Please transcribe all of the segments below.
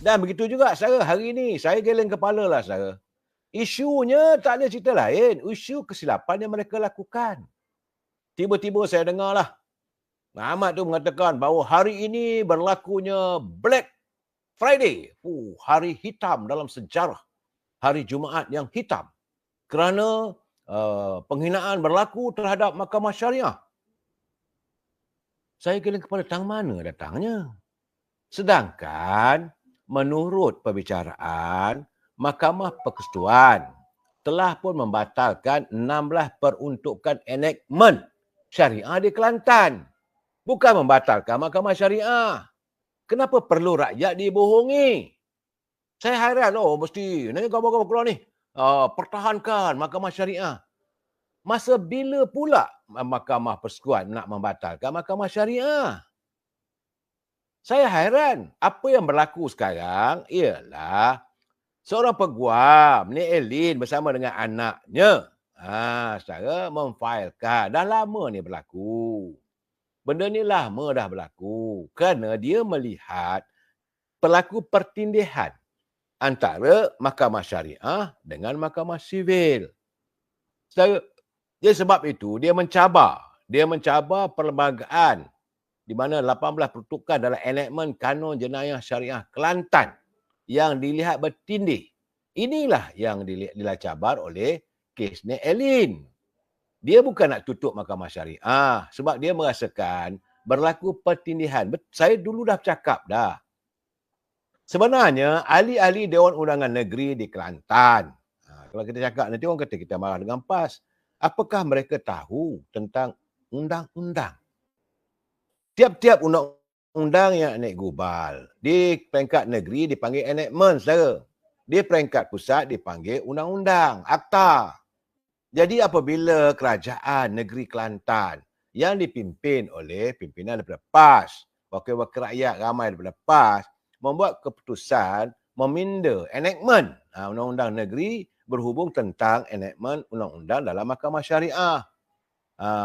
Dan begitu juga saudara, hari ini saya geleng kepala lah saudara. Isunya tak ada cerita lain. Isu kesilapan yang mereka lakukan. Tiba-tiba saya dengar lah. Ahmad tu mengatakan bahawa hari ini berlakunya Black Friday. Hari hitam dalam sejarah. Hari Jumaat yang hitam. Kerana penghinaan berlaku terhadap Mahkamah Syariah. Saya geleng kepala, tang mana datangnya? Sedangkan menurut perbicaraan, Mahkamah Persekutuan telah pun membatalkan 16 peruntukan enactment syariah di Kelantan. Bukan membatalkan Mahkamah Syariah. Kenapa perlu rakyat dibohongi? Saya hairan, mesti ni khabar-khabar keluar ni. Pertahankan Mahkamah Syariah. Masa bila pula Mahkamah Persekutuan nak membatalkan Mahkamah Syariah? Saya hairan. Apa yang berlaku sekarang ialah seorang peguam, ni Elin bersama dengan anaknya. Secara memfailkan. Dah lama ni berlaku. Benda ni lama dah berlaku. Kerana dia melihat berlaku pertindihan antara Mahkamah Syariah dengan Mahkamah Sivil. Jadi sebab itu dia mencabar. Dia mencabar perlembagaan di mana 18 peruntukan dalam enactment Kanun Jenayah Syariah Kelantan yang dilihat bertindih. Inilah yang dilacabar oleh kesnya Elin. Dia bukan nak tutup Mahkamah Syariah sebab dia merasakan berlaku pertindihan. Saya dulu dah cakap dah. Sebenarnya ahli-ahli Dewan Undangan Negeri di Kelantan, kalau kita cakap nanti orang kata kita marah dengan PAS. Apakah mereka tahu tentang undang-undang? Tiap-tiap undang-undang yang naik gubal. Di peringkat negeri dipanggil enactment, saudara. Di peringkat pusat dipanggil undang-undang, akta. Jadi apabila kerajaan negeri Kelantan yang dipimpin oleh pimpinan daripada PAS, wakil-wakil rakyat ramai daripada PAS, membuat keputusan meminda enactment undang-undang negeri berhubung tentang enactment undang-undang dalam Mahkamah Syariah.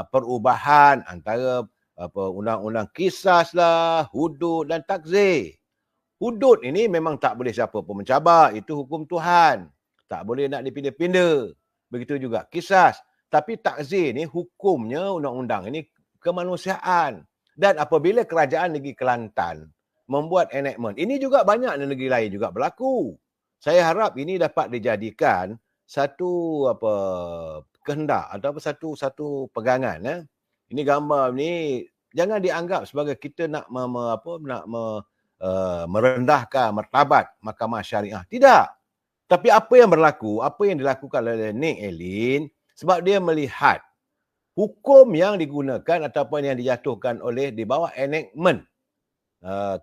Perubahan antara undang-undang kisas lah, hudud dan takzir. Hudud ini memang tak boleh siapa pun mencabar. Itu hukum Tuhan. Tak boleh nak dipinda-pinda. Begitu juga kisas. Tapi takzir ni hukumnya undang-undang ini kemanusiaan. Dan apabila kerajaan negeri Kelantan membuat enactment, ini juga banyak di negeri lain juga berlaku. Saya harap ini dapat dijadikan satu kehendak atau satu pegangan. Ini gambar ni jangan dianggap sebagai kita nak merendahkan martabat Mahkamah Syariah. Tidak. Tapi apa yang berlaku, apa yang dilakukan oleh Nik Elin, sebab dia melihat hukum yang digunakan ataupun yang dijatuhkan oleh di bawah enactment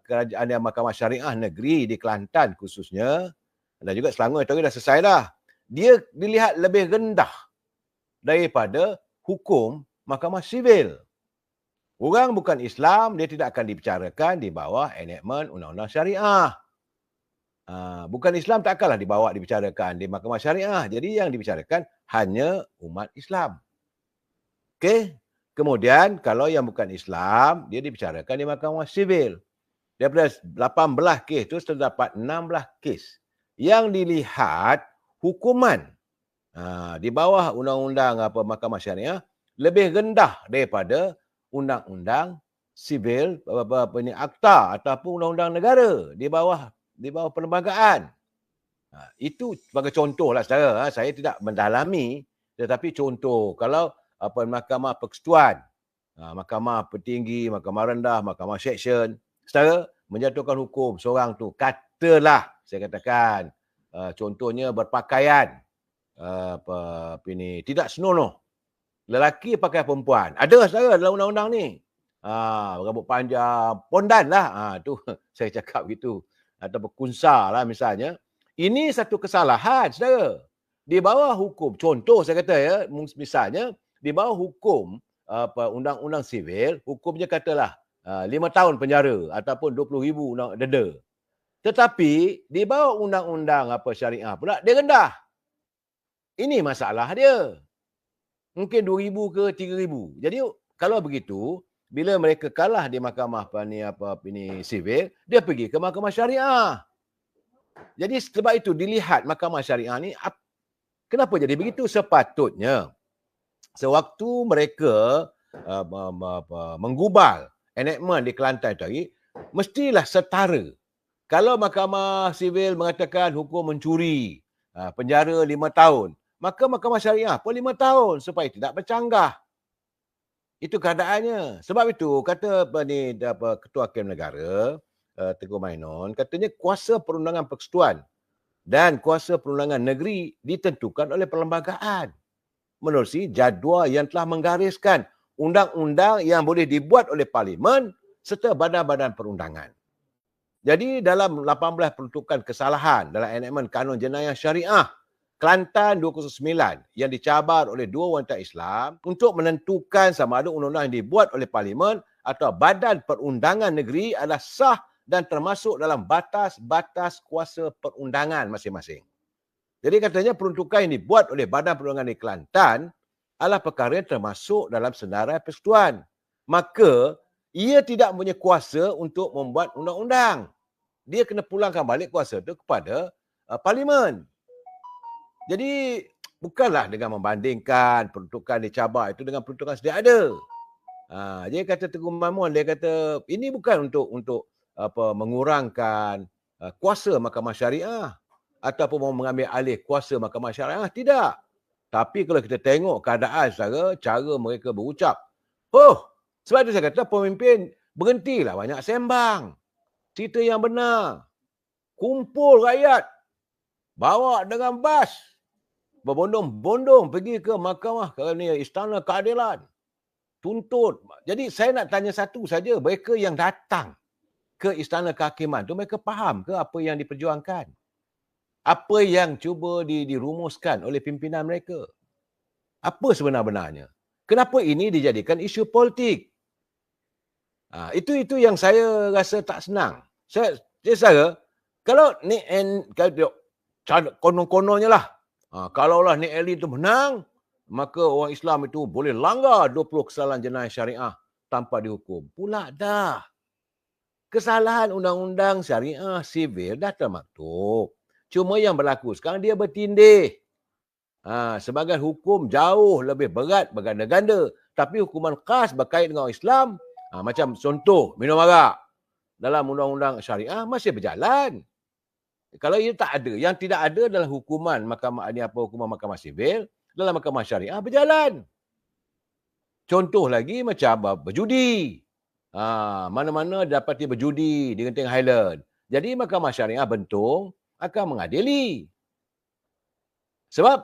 kerajaan yang Mahkamah Syariah Negeri di Kelantan khususnya, dan juga Selangor itu dah selesai dah. Dia dilihat lebih rendah daripada hukum Mahkamah Sivil. Orang bukan Islam, dia tidak akan dibicarakan di bawah enactment undang-undang syariah. Bukan Islam tak akanlah dibicarakan di Mahkamah Syariah. Jadi yang dibicarakan hanya umat Islam. Okey. Kemudian kalau yang bukan Islam, dia dibicarakan di Mahkamah Sivil. Daripada 18 kes itu terdapat 16 kes yang dilihat hukuman di bawah undang-undang Mahkamah Syariah lebih rendah daripada undang-undang sivil, akta ataupun undang-undang negara di bawah perlembagaan. Itu sebagai contoh lah saudara. Saya tidak mendalami, tetapi contoh. Kalau Mahkamah Persekutuan, Mahkamah Tertinggi, Mahkamah Rendah, Mahkamah Seksyen, saudara menjatuhkan hukum seorang tu, katalah saya katakan contohnya berpakaian tidak senonoh, lelaki pakai perempuan, ada saudara dalam undang-undang ni, rambut panjang, pondan lah, tu saya cakap gitu, atau kunsa lah misalnya. Ini satu kesalahan saudara. Di bawah hukum, contoh saya kata ya, misalnya di bawah hukum undang-undang sivil, hukumnya katalah 5 tahun penjara ataupun 20,000 denda. Tetapi di bawah undang-undang syariah pula dia rendah. Ini masalah dia. Mungkin 2,000 ke 3,000. Jadi kalau begitu, bila mereka kalah di mahkamah sivil, dia pergi ke mahkamah syariah. Jadi sebab itu dilihat Mahkamah Syariah ni kenapa jadi begitu? Sepatutnya sewaktu mereka menggubal enactment di Kelantan tadi, mestilah setara. Kalau Mahkamah Sivil mengatakan hukum mencuri, penjara 5 tahun, maka Mahkamah Syariah pun 5 tahun supaya tidak bercanggah. Itu keadaannya. Sebab itu kata Ketua Hakim Negara, Tengku Mainon, katanya kuasa perundangan persekutuan dan kuasa perundangan negeri ditentukan oleh perlembagaan menerusi jadual yang telah menggariskan undang-undang yang boleh dibuat oleh Parlimen serta badan-badan perundangan. Jadi dalam 18 peruntukan kesalahan dalam enactment Kanun Jenayah Syariah Kelantan 209 yang dicabar oleh dua wanita Islam untuk menentukan sama ada undang-undang yang dibuat oleh Parlimen atau badan perundangan negeri adalah sah dan termasuk dalam batas-batas kuasa perundangan masing-masing. Jadi katanya peruntukan yang dibuat oleh Badan Perundangan di Kelantan adalah perkara yang termasuk dalam senarai persekutuan. Maka ia tidak mempunyai kuasa untuk membuat undang-undang. Dia kena pulangkan balik kuasa itu kepada Parlimen. Jadi bukanlah dengan membandingkan peruntukan dicabar itu dengan peruntukan sedia ada. Dia kata Tengku Mamun, dia kata ini bukan untuk mengurangkan kuasa Mahkamah Syariah ataupun mengambil alih kuasa Mahkamah Syariah, tidak. Tapi kalau kita tengok keadaan cara mereka berucap, sebab itu saya kata pemimpin berhentilah banyak sembang. Cerita yang benar. Kumpul rakyat, bawa dengan bas, berbondong-bondong pergi ke mahkamah Istana Keadilan. Tuntut. Jadi saya nak tanya satu saja, mereka yang datang ke Istana Kehakiman tu mereka faham ke apa yang diperjuangkan? Apa yang cuba dirumuskan oleh pimpinan mereka? Apa sebenar-benarnya? Kenapa ini dijadikan isu politik? Itu yang saya rasa tak senang. Saya kalau ni konon-kononnya lah, kalaulah Nik Ali itu menang, maka orang Islam itu boleh langgar 20 kesalahan jenayah syariah tanpa dihukum. Pula dah. Kesalahan undang-undang syariah sivil dah termaktub. Cuma yang berlaku sekarang dia bertindih. Sebagai hukum jauh lebih berat berganda-ganda. Tapi hukuman khas berkait dengan orang Islam, macam contoh minum arak dalam undang-undang syariah masih berjalan. Kalau ia tak ada, yang tidak ada adalah hukuman mahkamah sivil dalam mahkamah syariah berjalan. Contoh lagi macam berjudi. Mana-mana dapati berjudi di Genting Highland. Jadi mahkamah syariah Bentong akan mengadili. Sebab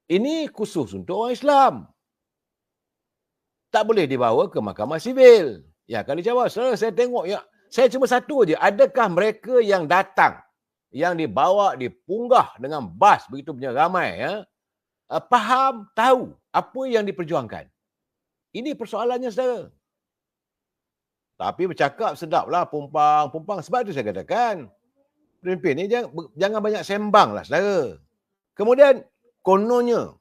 ini khusus untuk orang Islam. Tak boleh dibawa ke mahkamah sivil. Ya, kalau dijawab, saya tengok, ya, saya cuma satu aja. Adakah mereka yang datang, yang dibawa, dipunggah dengan bas begitu punya ramai, faham, tahu apa yang diperjuangkan? Ini persoalannya, saudara. Tapi bercakap sedaplah, pumpang. Sebab itu saya katakan, pemimpin ni jangan banyak sembang lah, saudara. Kemudian, kononnya,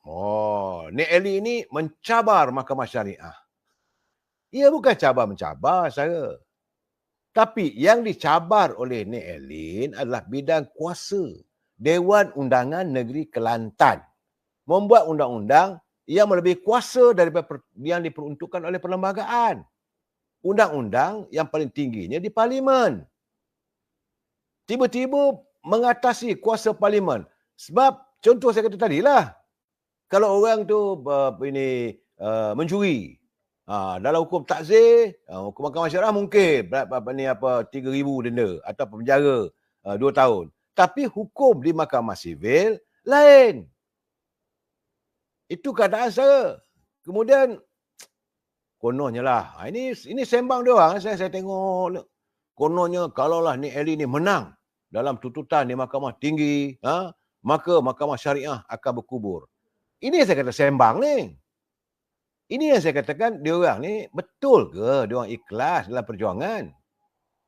Nik Ali ini mencabar mahkamah syariah. Ia bukan cabar-mencabar, saudara. Tapi yang dicabar oleh Nik Elin adalah bidang kuasa Dewan Undangan Negeri Kelantan. Membuat undang-undang yang melebihi kuasa daripada yang diperuntukkan oleh perlembagaan. Undang-undang yang paling tingginya di Parlimen. Tiba-tiba mengatasi kuasa Parlimen. Sebab contoh saya kata tadilah, kalau orang tu mencuri, dalam hukum takzir, hukum mahkamah syariah mungkin 3,000 denda atau penjara 2 tahun. Tapi hukum di mahkamah sivil lain. Itu keadaan saya. Kemudian kononnya lah. Ini sembang dia orang. Saya tengok. Kononnya kalaulah Nik Ali ni menang dalam tuntutan di mahkamah tinggi, maka mahkamah syariah akan berkubur. Ini saya kata sembang ni. Ini yang saya katakan, diorang ni betul ke diorang ikhlas dalam perjuangan?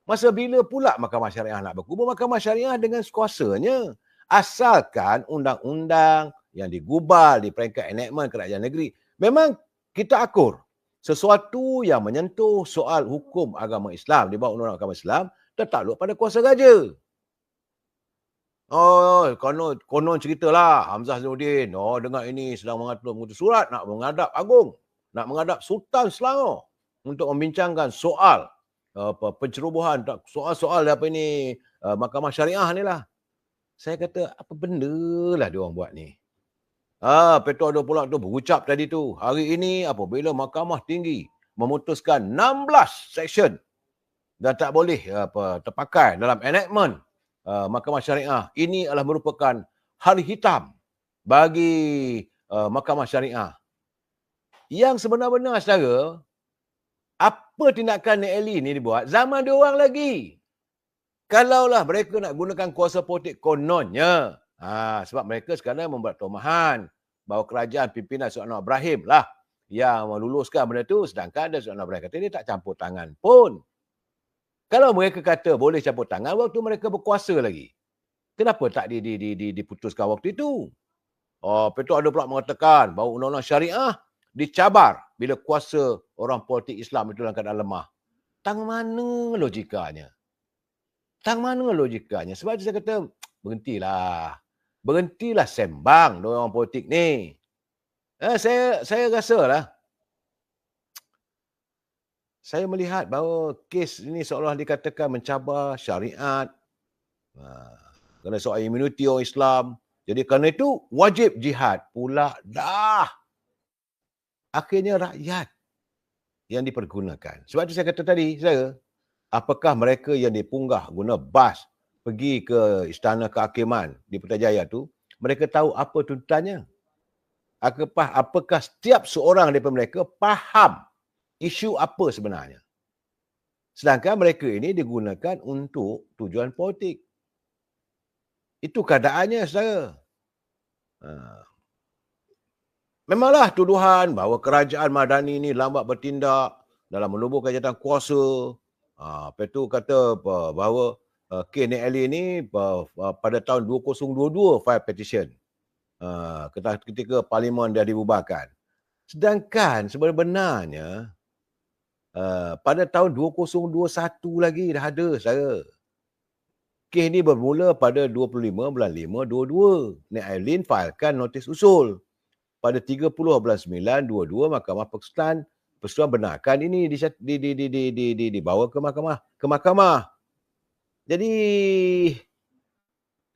Masa bila pula mahkamah syariah nak berkubur? Mahkamah syariah dengan sekuasanya. Asalkan undang-undang yang digubal di peringkat enactment kerajaan negeri, memang kita akur. Sesuatu yang menyentuh soal hukum agama Islam di bawah undang-undang agama Islam tertakluk pada kuasa raja. Oh, konon ceritalah Hamzah Zainuddin. Oh, dengar ini sedang mengutus surat nak menghadap Agung, nak menghadap Sultan Selangor untuk membincangkan soal pencerobohan, soal-soal apa ini Mahkamah Syariah ni lah. Saya kata, apa benda lah dia orang buat ni. Petor ada pula tu berucap tadi tu. Hari ini apabila Mahkamah Tinggi memutuskan 16 seksyen dan tak boleh terpakai dalam enactment Mahkamah Syariah, ini adalah merupakan hari hitam bagi Mahkamah Syariah. Yang sebenar-benar, saudara, apa tindakan Nik Ali ni dibuat zaman dia orang lagi. Kalaulah mereka nak gunakan kuasa politik kononnya, sebab mereka sekarang membuat tomahan bahawa kerajaan pimpinan Sultan Ibrahim lah yang meluluskan benda tu, sedangkan Sultan Ibrahim kata dia tak campur tangan pun. Kalau mereka kata boleh campur tangan waktu mereka berkuasa lagi, kenapa tak diputuskan waktu itu? Petor ada pula mengatakan bahawa undang-undang syariah dicabar bila kuasa orang politik Islam itu dalam keadaan lemah. Tang mana logikanya? Tang mana logikanya? Sebab itu saya kata, berhentilah. Berhentilah sembang orang politik ni. Saya rasalah, saya melihat bahawa kes ini seolah dikatakan mencabar syariat. Kerana soal imuniti orang Islam. Jadi kerana itu wajib jihad pula dah. Akhirnya rakyat yang dipergunakan. Sebab itu saya kata tadi, apakah mereka yang dipunggah guna bas pergi ke Istana Kehakiman di Putrajaya tu, mereka tahu apa tuntutannya? Apakah setiap seorang daripada mereka faham isu apa sebenarnya? Sedangkan mereka ini digunakan untuk tujuan politik. Itu keadaannya, saudara. Memanglah tuduhan bahawa kerajaan Madani ini lambat bertindak dalam menubuhkan jawatan kuasa. Lepas tu kata bahawa Nik Ali ini pada tahun 2022 file petition ketika parlimen dah dibubarkan. Sedangkan sebenarnya pada tahun 2021 lagi dah ada, saudara. Kes ni bermula pada 25 bulan 5 22. Nik Ailin filekan notis usul. Pada 30 bulan 9 22 Mahkamah Persekutuan benarkan ini dibawa ke mahkamah. Jadi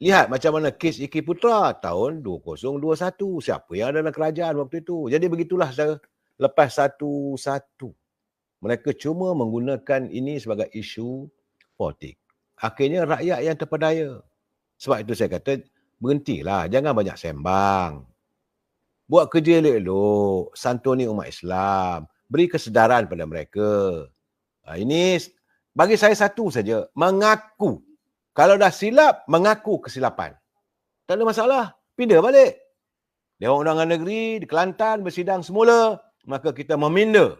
lihat macam mana kes Iki Putra tahun 2021. Siapa yang ada dalam kerajaan waktu itu? Jadi begitulah, saudara. Lepas satu mereka cuma menggunakan ini sebagai isu politik. Akhirnya rakyat yang terpedaya. Sebab itu saya kata, berhentilah. Jangan banyak sembang. Buat kerja elok-elok. Santuni umat Islam. Beri kesedaran pada mereka. Ini bagi saya satu saja. Mengaku. Kalau dah silap, mengaku kesilapan. Tak ada masalah. Pindah balik. Dewan Undangan Negeri di Kelantan bersidang semula. Maka kita meminda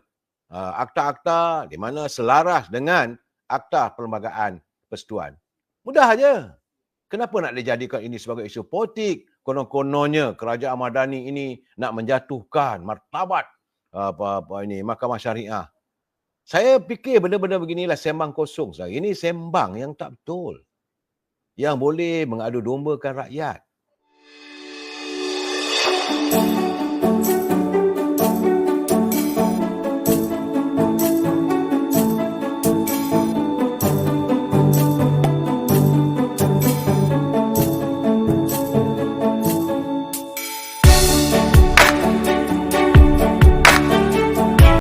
akta-akta di mana selaras dengan akta perlembagaan persekutuan. Mudah aja. Kenapa nak dijadikan ini sebagai isu politik? Konon-kononnya kerajaan Madani ini nak menjatuhkan martabat ini Mahkamah Syariah. Saya fikir benda-benda beginilah sembang kosong. Ini sembang yang tak betul. Yang boleh mengadu dombakan rakyat.